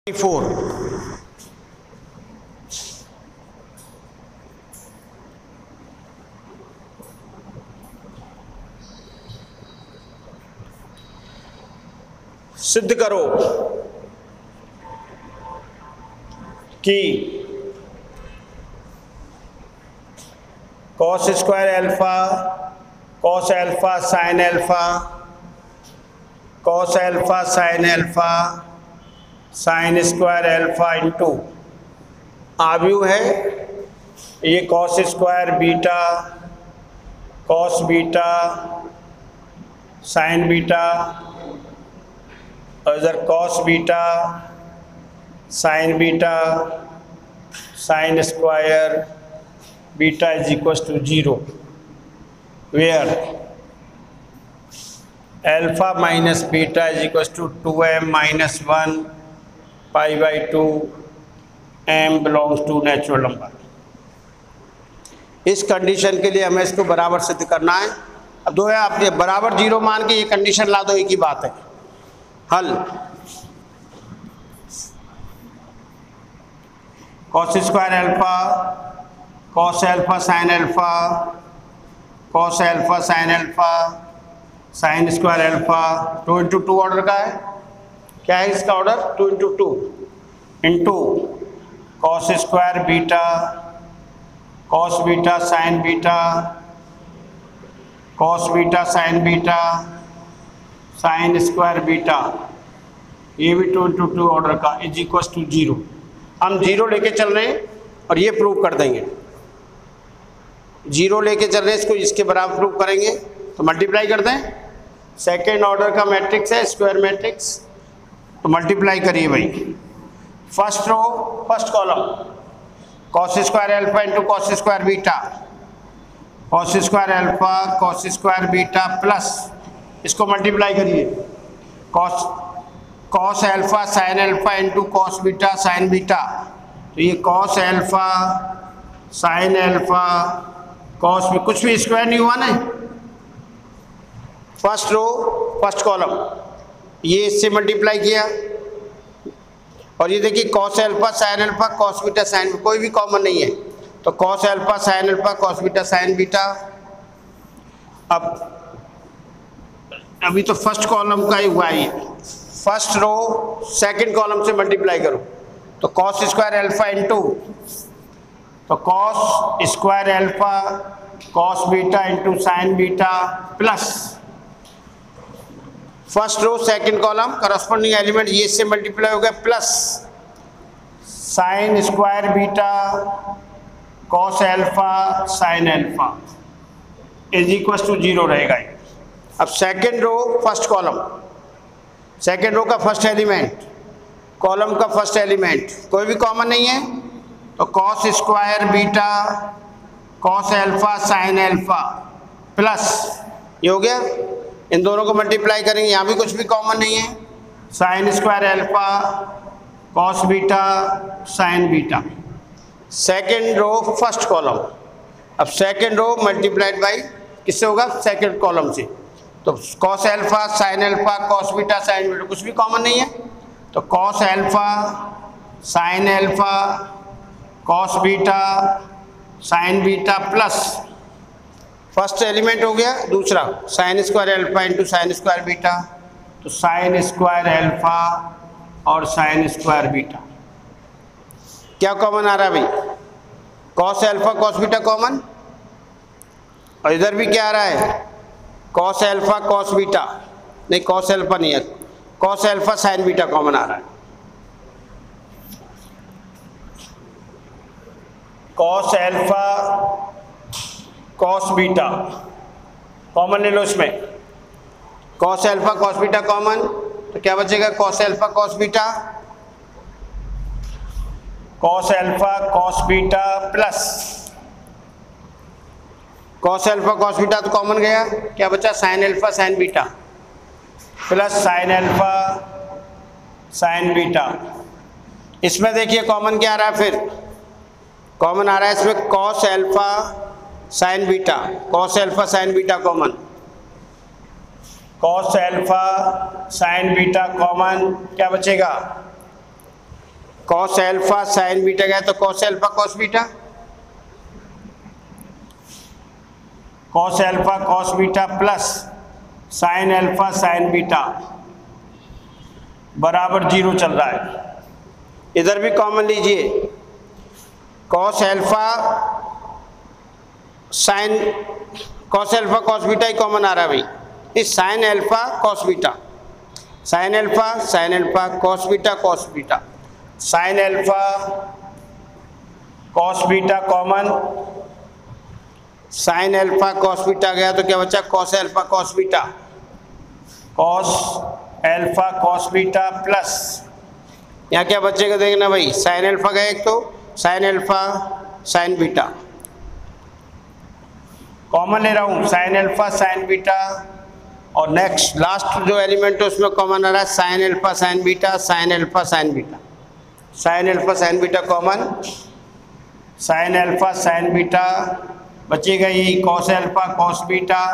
4 सिद्ध करो कि cos square alpha cos alpha sine alpha cos alpha sine alpha sine square alpha into आव्यूह है ये cos square beta cos beta sine beta और इधर cos beta sine square beta is equal to 0 where alpha minus beta is equal to 2m minus 1 pi by 2 m belongs to natural number. इस condition के लिए हमें इसको बराबर सिद्ध करना है। अब दो है आप ये बराबर 0 मान के ये कंडीशन ला दो, एक ही बात है। हल cos square alpha cos alpha sine alpha cos alpha sine alpha sine square alpha 2 into 2 order का है। क्या है इसका order? 2 into 2 into cos square beta cos beta sine beta cos beta sine beta sine square beta, ये भी 2 into 2 order का is equal to 0। हम 0 लेके चल रहे हैं और ये प्रूव कर देंगे। 0 लेके चल रहे हैं, इसको इसके बराबर प्रूव करेंगे तो मल्टीप्लाई कर दें। सेकेंड ऑर्डर का मैट्रिक्स है स्क्वायर मैट्रिक्स, तो मल्टीप्लाई करिए भाई। First row first column cos square alpha into cos square beta cos square alpha cos square beta plus इसको मल्टीप्लाई करिए cos alpha sine alpha into cos beta sine beta, तो ये cos alpha sine alpha cos में कुछ भी square नहीं हुआ ना। फर्स्ट रो फर्स्ट कॉलम ये इससे मल्टीप्लाई किया और ये देखिए cos alpha sine alpha cos beta sine, कोई भी कॉमन नहीं है तो cos alpha sine alpha cos beta sine beta. अब अभी तो फर्स्ट कॉलम का ही हुआ है, फर्स्ट रो सेकंड कॉलम से मल्टीप्लाई करो तो कॉस स्क्वायर एल्फा इंटू तो cos square alpha cos beta into sine beta plus first row second column corresponding element ये इससे मल्टीप्लाई हो गया plus sine square beta cos alpha sine alpha is equal to 0 रहेगा। अब second row first column second row का first element column का first element कोई भी कॉमन नहीं है तो cos square beta cos alpha sine alpha plus ये हो गया। इन दोनों को मल्टीप्लाई करेंगे, यहाँ भी कुछ भी कॉमन नहीं है, sine square alpha cos beta sine beta. Second row first column, अब सेकेंड रो मल्टीप्लाइड बाई किससे होगा? सेकेंड कॉलम से, तो cos alpha sine alpha cos beta sine beta कुछ भी कॉमन नहीं है तो cos alpha sine alpha cos beta sine beta plus first element हो गया, दूसरा sine square alpha into sine square beta तो साइन स्क्वायर एल्फा और साइन स्क्वायर बीटा। क्या कॉमन आ रहा है भाई? Cos alpha cos beta common, और इधर भी क्या आ रहा है? कॉस एल्फा कॉस बीटा, नहीं कॉस एल्फा नहीं है, cos alpha sine beta common आ रहा है। Cos alpha cos beta common ले लो, इसमें cos alpha cos beta common, तो क्या बचेगा? Cos alpha cos beta cos alpha cos beta plus cos alpha cos beta तो कॉमन गया, क्या बचा? Sine alpha sine beta plus sine alpha sine beta. इसमें देखिए कॉमन क्या आ रहा है, फिर कॉमन आ रहा है इसमें cos alpha sine beta, cos alpha sine beta common, cos alpha sine beta common, क्या बचेगा? कॉस एल्फा साइन बीटा गया तो cos alpha cos beta, cos alpha cos beta plus sine alpha sine beta बराबर 0 चल रहा है। इधर भी कॉमन लीजिए, cos alpha sine, cos alpha cos beta ही कॉमन आ रहा है भाई, इस sine alpha cos beta, sine alpha cos beta cos beta, sine alpha cos beta common, sine alpha cos beta गया तो क्या बचा cos alpha cos beta, cos alpha cos beta plus यहाँ क्या बचेगा देखना भाई, साइन एल्फा गया एक तो sine alpha sine beta, common ले रहा हूँ साइन एल्फा साइन बीटा, और नेक्स्ट लास्ट जो एलिमेंट है उसमें कॉमन आ रहा है sine alpha sine beta, sine alpha sine beta, sine alpha sine beta common, sine alpha sine beta बचेगा यही cos alpha cos beta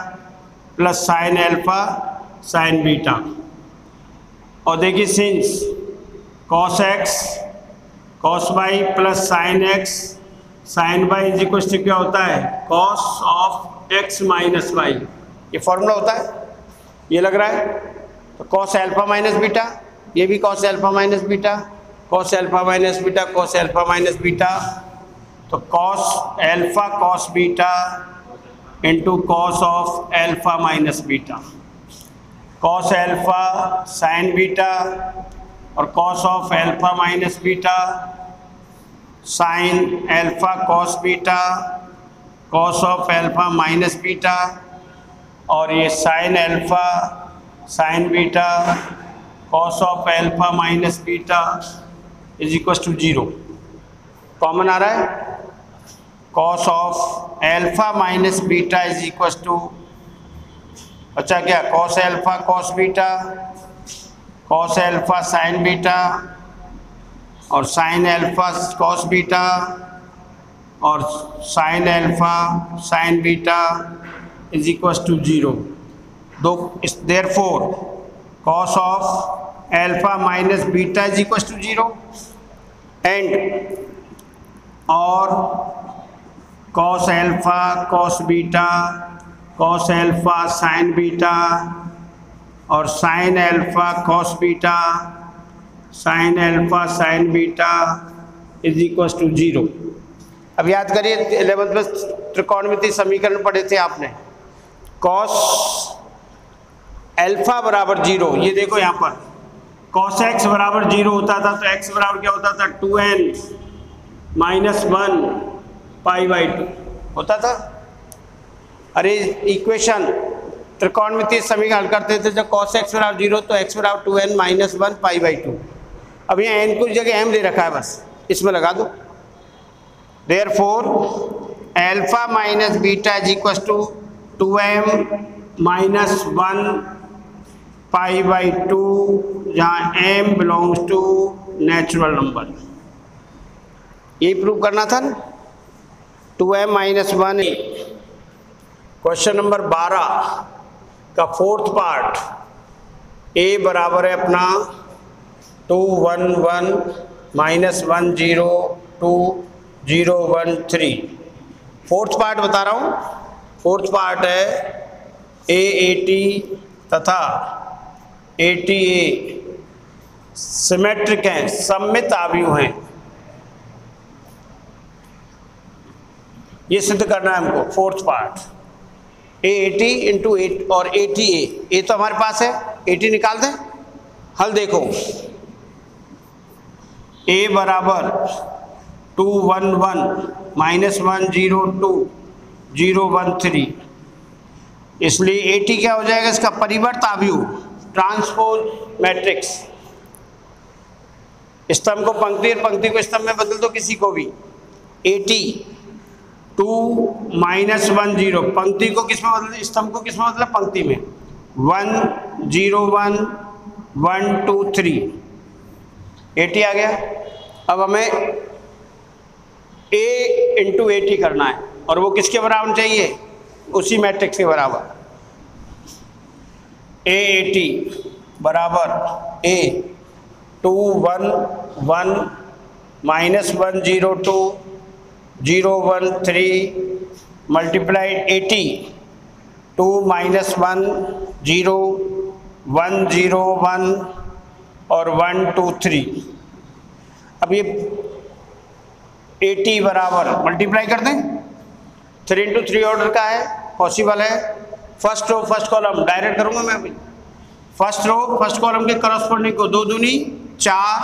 plus sine alpha sine beta. और देखिए since cos x cos y plus sine x sine y is equal to क्या होता है cos of x minus y, ये formula होता है, ये लग रहा है। तो कॉस एल्फा माइनस बीटा, ये भी cos alpha minus beta, cos alpha minus beta, cos alpha minus beta, तो cos alpha cos beta into cos of alpha minus beta, cos alpha sine beta और cos of alpha minus beta, sine alpha cos beta, cos of alpha minus beta, और ये sine alpha sine beta cos of alpha minus beta is equal to 0। Common आ रहा है, cos of alpha minus beta is equal to, अच्छा क्या cos alpha cos beta, cos alpha sine beta और sine alpha cos beta और sine alpha sine beta is equal to 0। दो therefore cos of alpha minus beta is equal to 0 and और cos alpha cos beta cos alpha sine beta और sine alpha cos beta sine alpha sine beta is equal to 0। अब याद करिए 11th में त्रिकोणमितीय समीकरण पढ़े थे आपने, कॉस एल्फा बराबर 0, ये देखो यहाँ पर कॉस एक्स बराबर 0 होता था तो एक्स बराबर क्या होता था 2n माइनस 1 पाई बाई 2 होता था। अरे इक्वेशन त्रिकोणमितीय समीकरण हल करते थे जब कॉस एक्स बराबर 0 तो एक्स बराबर 2n माइनस 1 पाई बाई 2। अब यहाँ n को जगह m ले रखा है, बस इसमें लगा दो। Therefore alpha minus beta is equal to 2m minus 1 pi by 2 जहाँ m belongs to natural number. ये प्रूव करना था ना, 2m माइनस 1। क्वेश्चन नंबर 12 का फोर्थ पार्ट, a बराबर है अपना 2 1 1 माइनस 1 0 2 0 1 3। फोर्थ पार्ट बता रहा हूँ, फोर्थ पार्ट है a 80 तथा 80a सिमेट्रिक हैं, सममित आव्यूह हैं। ये सिद्ध करना है हमको। फोर्थ पार्ट a 80 इंटू 8 और 80a, ये तो हमारे पास है, 80 निकाल दें। हल देखो, a बराबर 2 1 1 माइनस 1 0 2 0 1 3, इसलिए 80 क्या हो जाएगा इसका परिवर्त आव्यूह, ट्रांसपोज मैट्रिक्स। स्तंभ को पंक्ति और पंक्ति को स्तंभ में बदल दो किसी को भी। 80 2 माइनस 1 0, पंक्ति को किस में बदल, स्तंभ को किस में बदला, पंक्ति में। 1 0 1 1 2 3, 80 आ गया। अब हमें a इंटू 80 करना है और वो किसके बराबर चाहिए, उसी मैट्रिक्स के बराबर। a 80 बराबर a 2 1 1 -102 013 मल्टीप्लाइड 80 2 -1 0 101 और 123। अब ये 80 बराबर मल्टीप्लाई कर दें, 3 इंटू 3 ऑर्डर का है, पॉसिबल है। First row first column direct करूंगा मैं अभी। फर्स्ट रो फर्स्ट कॉलम के करस्पॉन्डिंग को 2 दूनी 4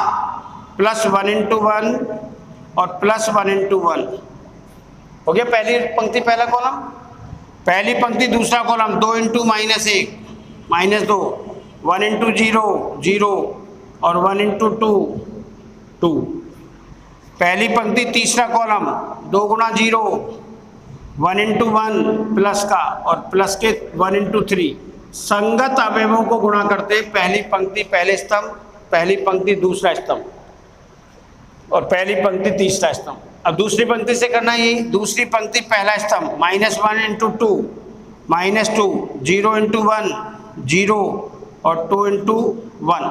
प्लस 1 इंटू 1 और प्लस 1 इंटू 1 हो गया। पहली पंक्ति पहला कॉलम, पहली पंक्ति दूसरा कॉलम 2 इंटू -1 -2 1 इंटू 0 0 और 1 इंटू 2 2। पहली पंक्ति तीसरा कॉलम 2 गुणा 0 1 इंटू 1 प्लस का और प्लस के 1 इंटू 3। संगत अवयवों को गुणा करते पहली पंक्ति पहले स्तंभ, पहली पंक्ति दूसरा स्तंभ और पहली पंक्ति तीसरा स्तंभ। अब दूसरी पंक्ति से करना यही, दूसरी पंक्ति पहला स्तंभ -1 इंटू 2 -2 0 इंटू 1 0 और 2 इंटू 1।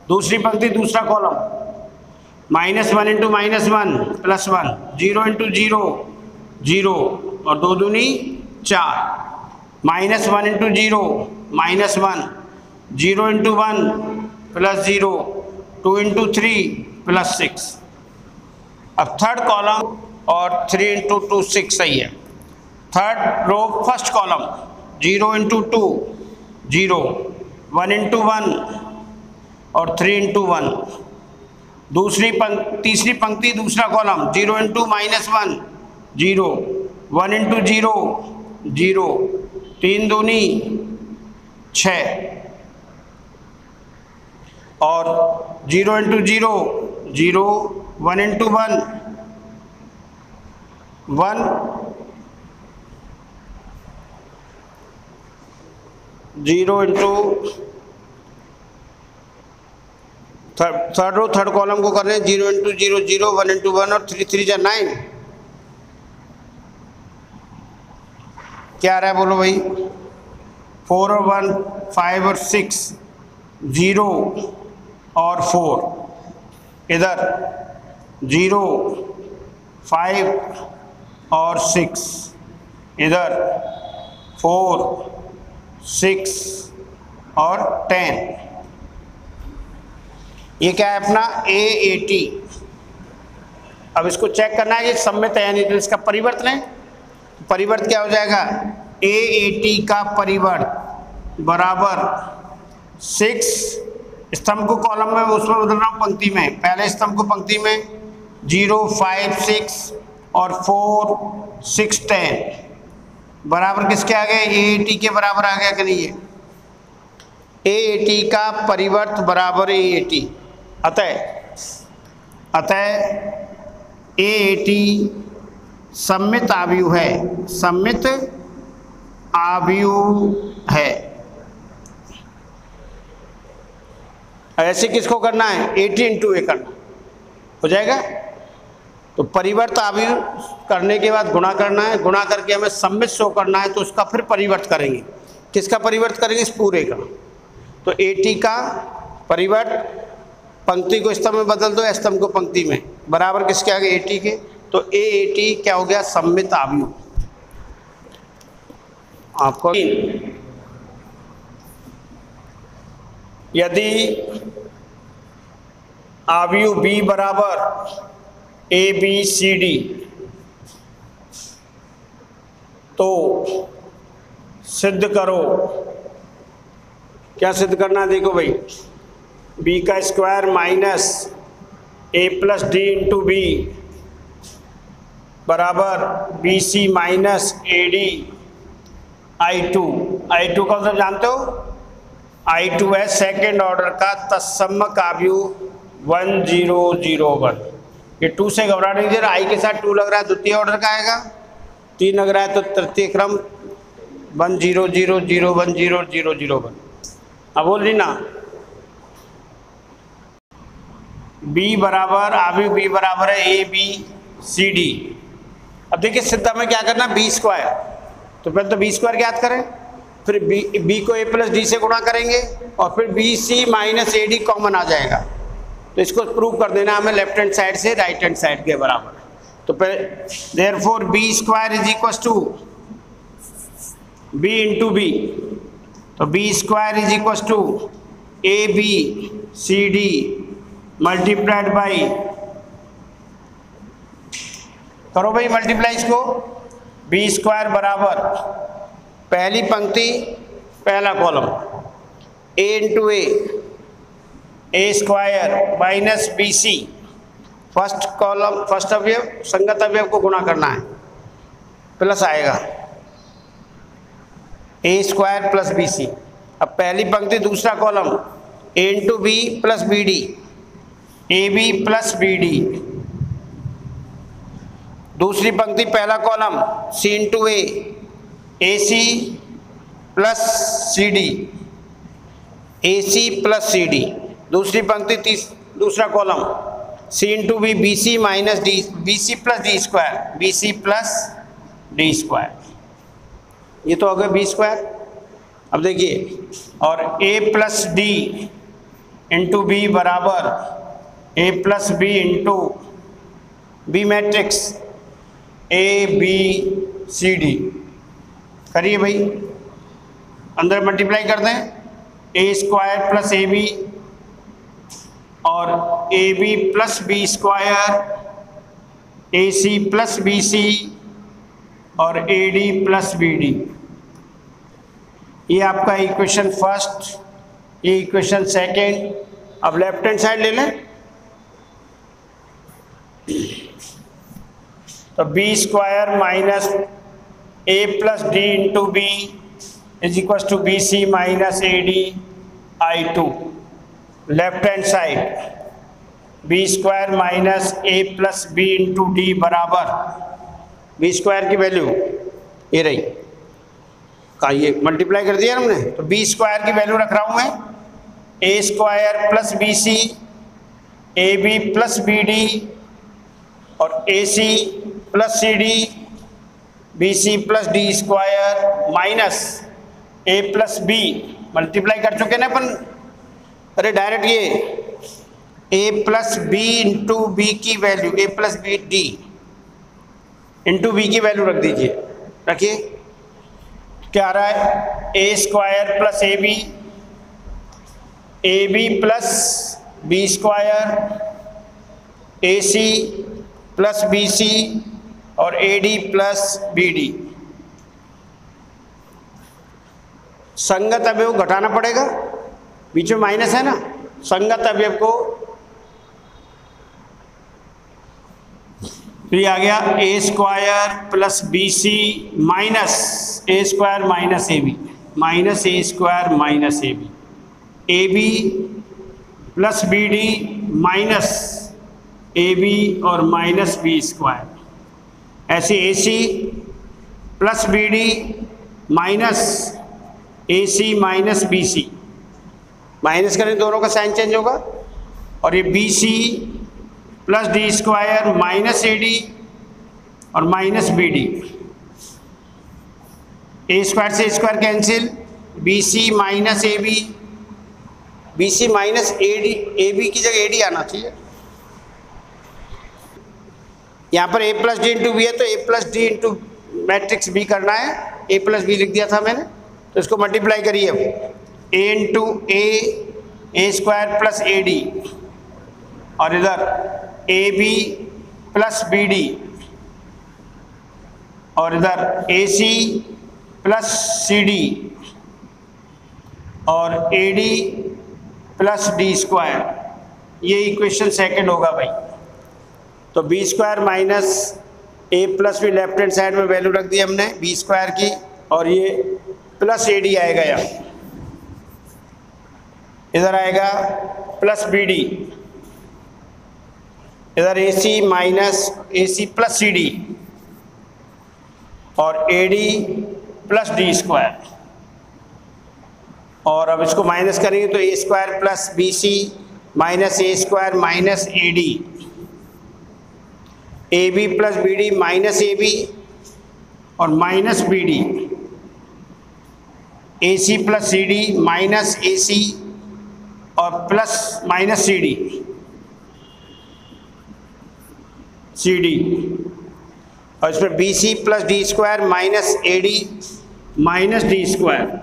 दूसरी पंक्ति दूसरा कॉलम -1 इंटू -1 प्लस 1 0 इंटू 0 0 और 2 दूनी 4 -1 into 0 -1 0 into 1 plus 0 2 into 3 plus 6। अब थर्ड कॉलम और 3 इंटू 2 6 सही है। Third row first column 0 into 2 0 1 into 1 और 3 इंटू 1। तीसरी पंक्ति दूसरा कॉलम 0 इंटू -1 0 1 इंटू 0 0 3 दूनी 6 और 0 into 0 0 1 into 1 1 0 into third row third column को कर रहे हैं 0 इंटू 0 0 1 इंटू 1 और 3 3 जा 9। क्या आ रहा है बोलो भाई? 4 और 1 5 और 6 0 और 4 इधर 0 5 और 6 इधर 4 6 और 10। ये क्या है अपना AAT। अब इसको चेक करना है कि सम्मित है यानी तो इसका परिवर्त लें। परिवर्त क्या हो जाएगा? AAT का परिवर्त बराबर 6 स्तंभ को कॉलम में उसमें बदल रहा हूँ पंक्ति में, पहले स्तंभ को पंक्ति में 0 5 6 और 4 6 10 बराबर किसके आ गए? AAT के बराबर आ गया कि नहीं? ये AAT का परिवर्त बराबर AAT। अतः AAT सम्मित आव्यूह है, सम्मित आव्यूह है। ऐसे किसको करना है? 80 इंटू A करना हो जाएगा। तो परिवर्त आव्यूह करने के बाद गुणा करना है, गुणा करके हमें सम्मित शो करना है तो उसका फिर परिवर्त करेंगे। किसका परिवर्त करेंगे? इस पूरे का। तो AT का परिवर्त पंक्ति को स्तंभ में बदल दो, स्तंभ को पंक्ति में, बराबर किसके आगे? AT के। तो AAT क्या हो गया? सम्मित आव्यूह। आपको यदि आव्यूह B बराबर ABCD तो सिद्ध करो। क्या सिद्ध करना है? देखो भाई, B का square minus A plus D into B बराबर BC minus AD I2। I2 कौन सा जानते हो? I2 है सेकेंड ऑर्डर का तत्समक आव्यूह 1001। ये 2 से घबराने की जरूरत, I के साथ 2 लग रहा है, द्वितीय ऑर्डर का आएगा। 3 लग रहा है तो तृतीय क्रम 1000100001। अब बोल ली ना, B बराबर आव्यूह B बराबर है ABCD। अब देखिए सिद्ध में क्या करना? B square. तो पहले तो B स्क्वायर ज्ञात करें, फिर B को A प्लस D से गुणा करेंगे और फिर BC माइनस AD कॉमन आ जाएगा। तो इसको प्रूव कर देना हमें लेफ्ट हैंड साइड से राइट हैंड साइड के बराबर। तो therefore B square is equal to B into B, तो B square is equal to A B C D multiplied by, करो भाई मल्टीप्लाई इसको, बी स्क्वायर बराबर पहली पंक्ति पहला column A into A square minus B C, first column first अवयव संगत अवयव को गुणा करना है, प्लस आएगा A square plus B C. अब पहली पंक्ति दूसरा column A into B plus B D, A B plus B D, दूसरी पंक्ति पहला column C into A C plus C D, A C plus C D, दूसरी पंक्ति दूसरा column C into B B C minus D, B C plus D square, B C plus D square, ये तो हो गया B square. अब देखिए, और A plus D into B बराबर A plus B into B matrix A B C D, करिए भाई, अंदर मल्टीप्लाई कर दें, A square plus A B और A B plus B square, A C plus B C और A D plus B D, ये आपका equation first, ये इक्वेशन सेकेंड। अब लेफ्ट हैंड साइड ले लें, तो B square minus A plus D into B is equal to B C minus A D I two. Left hand side B square minus A plus B into D बराबर, B square की value ये रही, का ये multiply कर दिया हमने, तो बी स्क्वायर की वैल्यू रख रहा हूँ मैं, A square plus B C, A B plus B D और A C plus C D, B C plus D square minus A plus B, multiply कर चुके ना अपन, अरे डायरेक्ट ये A plus B into B की value, A plus B D into B की value रख दीजिए, रखिए क्या आ रहा है, A square plus A B plus B square, A C plus B C और A D plus B D. संगत अवयव घटाना पड़ेगा, बीच में माइनस है ना, संगत अवयव को, तो ये आ गया A square plus B C minus A square minus A B, minus A square minus A B, A B plus B D minus A B और माइनस बी स्क्वायर, ऐसे A C plus B D minus A C minus B C, minus करें दोनों का sign change होगा, और ये B C plus D square minus A D और minus B D, A square से square cancel, B C minus A B, B C minus A D, A B की जगह ए डी आना चाहिए, यहाँ पर A plus D into B है तो A plus D into matrix B करना है, ए प्लस बी लिख दिया था मैंने, तो इसको मल्टीप्लाई करिए, A into A square plus A D और इधर A B plus B D और इधर A C plus C D और A D plus D square, ये इक्वेशन सेकंड होगा भाई। तो B square minus A plus B left hand side में वैल्यू रख दी हमने बी स्क्वायर की, और ये प्लस ए डी आएगा, यहाँ इधर आएगा प्लस बी डी, इधर A C minus A C plus C D और A D plus D square, और अब इसको माइनस करेंगे तो A square plus B C minus A square minus A D, A B plus B D minus A B और minus B D, A C plus C D minus A C और plus minus C D, C D, और इसमें B C plus D square minus A D minus D square.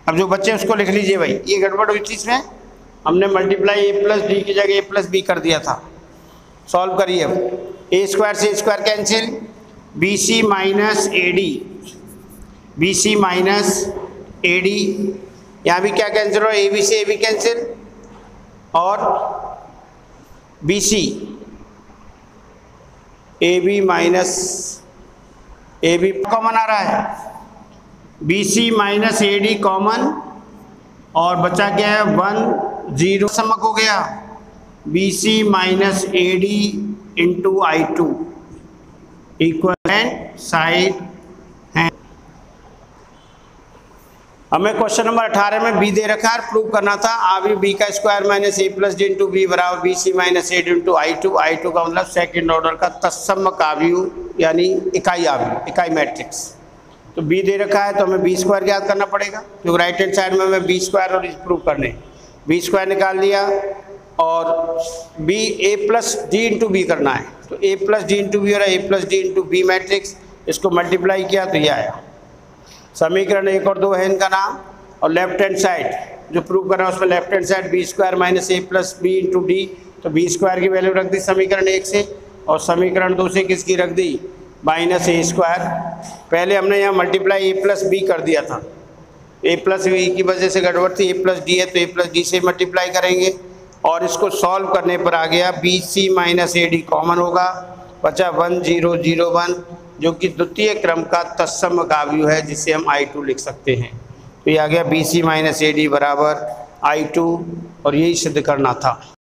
अब जो बच्चे उसको लिख लीजिए भाई, ये गड़बड़ हुई थी इसमें, हमने मल्टीप्लाई ए प्लस डी की जगह ए प्लस बी कर दिया था। सॉल्व करिए अब, ए स्क्वायर से A square cancel, B C minus A D, B C minus A D, यहाँ भी क्या कैंसिल हो, ए बी से ए बी कैंसिल, और B C A B minus A B common आ रहा है, B C minus A D common, और बचा क्या है 1 0 समक हो गया, B C minus A D into I two equal side है। हमें क्वेश्चन नंबर 18 में बी दे रखा है, प्रूव करना था अभी बी का square minus A plus D into B बराबर B C minus A D into I two का मतलब सेकेंड ऑर्डर का तत्सम आव्यूह यानी इकाई आव्यूह, इकाई मैट्रिक्स। तो बी दे रखा है तो हमें बी स्क्वायर याद करना पड़ेगा, क्योंकि राइट हैंड साइड में हमें बी स्क्वायर और प्रूव करने, बी स्क्वायर निकाल लिया, और B A plus D into B करना है, तो A plus D into B और A plus D into B matrix, इसको मल्टीप्लाई किया तो ये आया। समीकरण 1 और 2 है इनका नाम, और लेफ्ट हैंड साइड जो प्रूव कर रहा है उसमें left hand side B square minus A plus B into D, तो बी स्क्वायर की वैल्यू रख दी समीकरण 1 से, और समीकरण 2 से किसकी रख दी, माइनस ए स्क्वायर। पहले हमने यहाँ मल्टीप्लाई ए प्लस बी कर दिया था, ए प्लस बी की वजह से गड़बड़ थी, ए प्लस डी है तो ए प्लस डी से मल्टीप्लाई करेंगे, और इसको सॉल्व करने पर आ गया B C minus A D common होगा, बचा 1 0 0 1 जो कि द्वितीय क्रम का तत्सम आव्यूह है, जिसे हम I2 लिख सकते हैं। तो ये आ गया B C minus A D बराबर I2, और यही सिद्ध करना था।